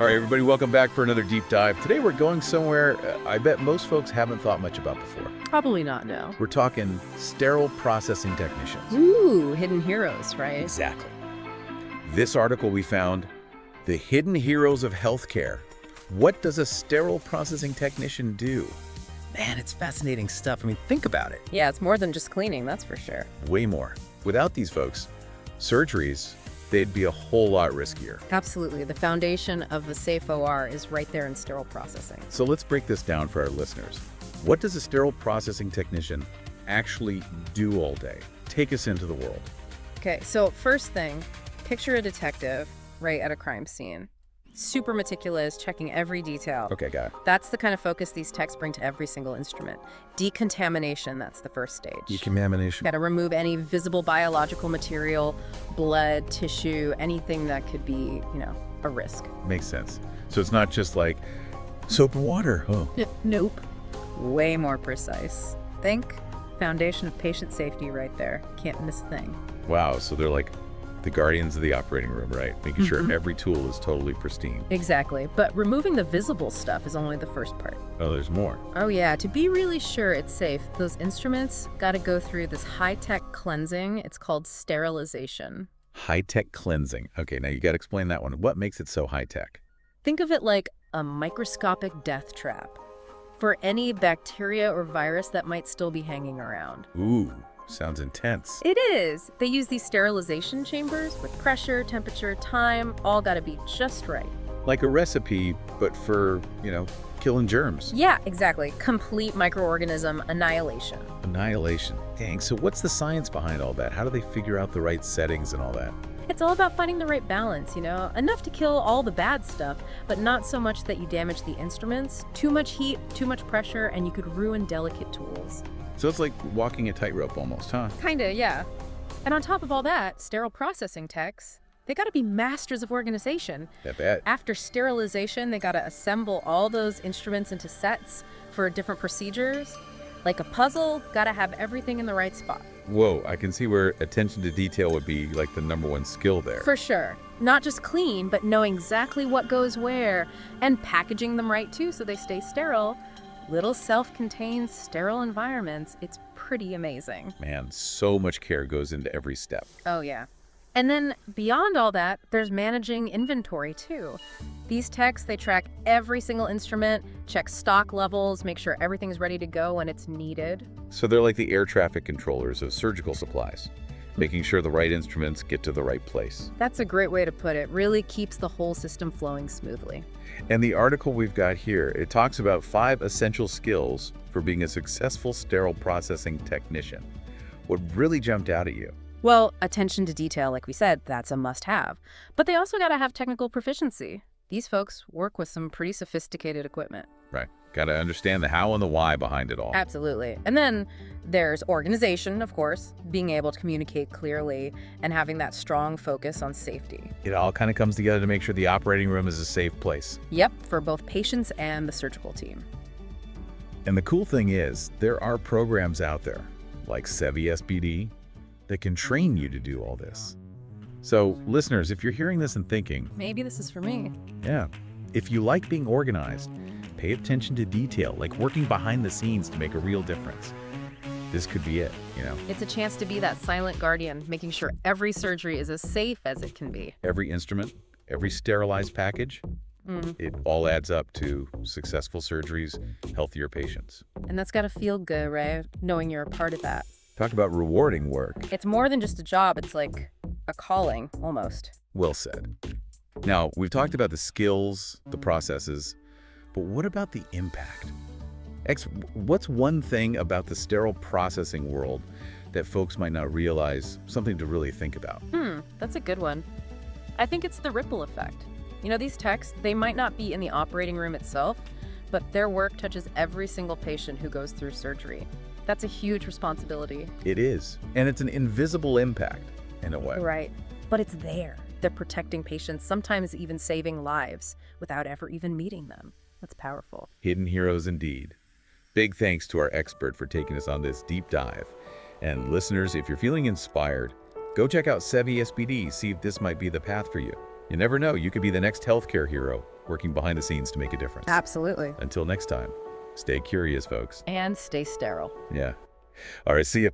All right, everybody, welcome back for another deep dive. Today we're going somewhere I bet most folks haven't thought much about before. Probably not, no. We're talking sterile processing technicians. Ooh, hidden heroes, right? Exactly. This article we found, The Hidden Heroes of Healthcare. What does a sterile processing technician do? Man, it's fascinating stuff. I mean, think about it. Yeah, it's more than just cleaning, that's for sure. Way more. Without these folks, surgeries, they'd be a whole lot riskier. Absolutely. The foundation of a safe OR is right there in sterile processing. So let's break this down for our listeners. What does a sterile processing technician actually do all day? Take us into the world. Okay, so first thing, picture a detective right at a crime scene. Super meticulous, checking every detail. Okay, got it. That's the kind of focus these techs bring to every single instrument. Decontamination, that's the first stage. Decontamination. Got to remove any visible biological material, blood, tissue, anything that could be, a risk. Makes sense. So it's not just like soap and water. Oh. Nope. Way more precise. Think foundation of patient safety right there. Can't miss a thing. Wow, so they're like the guardians of the operating room, right? Making sure every tool is totally pristine. Exactly. But removing the visible stuff is only the first part. Oh, there's more. Oh yeah, to be really sure it's safe, those instruments got to go through this high-tech cleansing. It's called sterilization. High-tech cleansing. Okay, now you got to explain that one. What makes it so high-tech? Think of it like a microscopic death trap for any bacteria or virus that might still be hanging around. Ooh, sounds intense. It is. They use these sterilization chambers with pressure, temperature, time, all got to be just right. Like a recipe, but for, killing germs. Yeah, exactly. Complete microorganism annihilation. Annihilation. Dang, so what's the science behind all that? How do they figure out the right settings and all that? It's all about finding the right balance, enough to kill all the bad stuff, but not so much that you damage the instruments. Too much heat, too much pressure, and you could ruin delicate tools. So it's like walking a tightrope almost, huh? Kinda, yeah. And on top of all that, sterile processing techs, they gotta be masters of organization. I bet. After sterilization, they gotta assemble all those instruments into sets for different procedures. Like a puzzle, gotta have everything in the right spot. Whoa, I can see where attention to detail would be like the #1 skill there. For sure. Not just clean, but knowing exactly what goes where and packaging them right too so they stay sterile. Little self-contained, sterile environments. It's pretty amazing. Man, so much care goes into every step. Oh, yeah. And then beyond all that, there's managing inventory too. These techs, they track every single instrument, check stock levels, make sure everything's ready to go when it's needed. So they're like the air traffic controllers of surgical supplies, making sure the right instruments get to the right place. That's a great way to put it. Really keeps the whole system flowing smoothly. And the article we've got here, it talks about 5 essential skills for being a successful sterile processing technician. What really jumped out at you? Well, attention to detail, like we said, that's a must-have. But they also got to have technical proficiency. These folks work with some pretty sophisticated equipment. Right. Got to understand the how and the why behind it all. Absolutely. And then there's organization, of course, being able to communicate clearly and having that strong focus on safety. It all kind of comes together to make sure the operating room is a safe place. Yep, for both patients and the surgical team. And the cool thing is, there are programs out there, like Sevy SPD, that can train you to do all this. So, listeners, if you're hearing this and thinking, maybe this is for me. Yeah. If you like being organized, pay attention to detail, like working behind the scenes to make a real difference. This could be it, It's a chance to be that silent guardian, making sure every surgery is as safe as it can be. Every instrument, every sterilized package, it all adds up to successful surgeries, healthier patients. And that's got to feel good, right? Knowing you're a part of that. Talk about rewarding work. It's more than just a job. It's like a calling, almost. Well said. Now, we've talked about the skills, the processes, but what about the impact? X, what's one thing about the sterile processing world that folks might not realize, something to really think about? That's a good one. I think it's the ripple effect. These techs, they might not be in the operating room itself, but their work touches every single patient who goes through surgery. That's a huge responsibility. It is. And it's an invisible impact, in a way. Right. But it's there. They're protecting patients, sometimes even saving lives without ever even meeting them. That's powerful. Hidden heroes indeed. Big thanks to our expert for taking us on this deep dive. And listeners, if you're feeling inspired, go check out Sevy SPD, see if this might be the path for you. You never know, you could be the next healthcare hero working behind the scenes to make a difference. Absolutely. Until next time, stay curious, folks. And stay sterile. Yeah. All right, see you.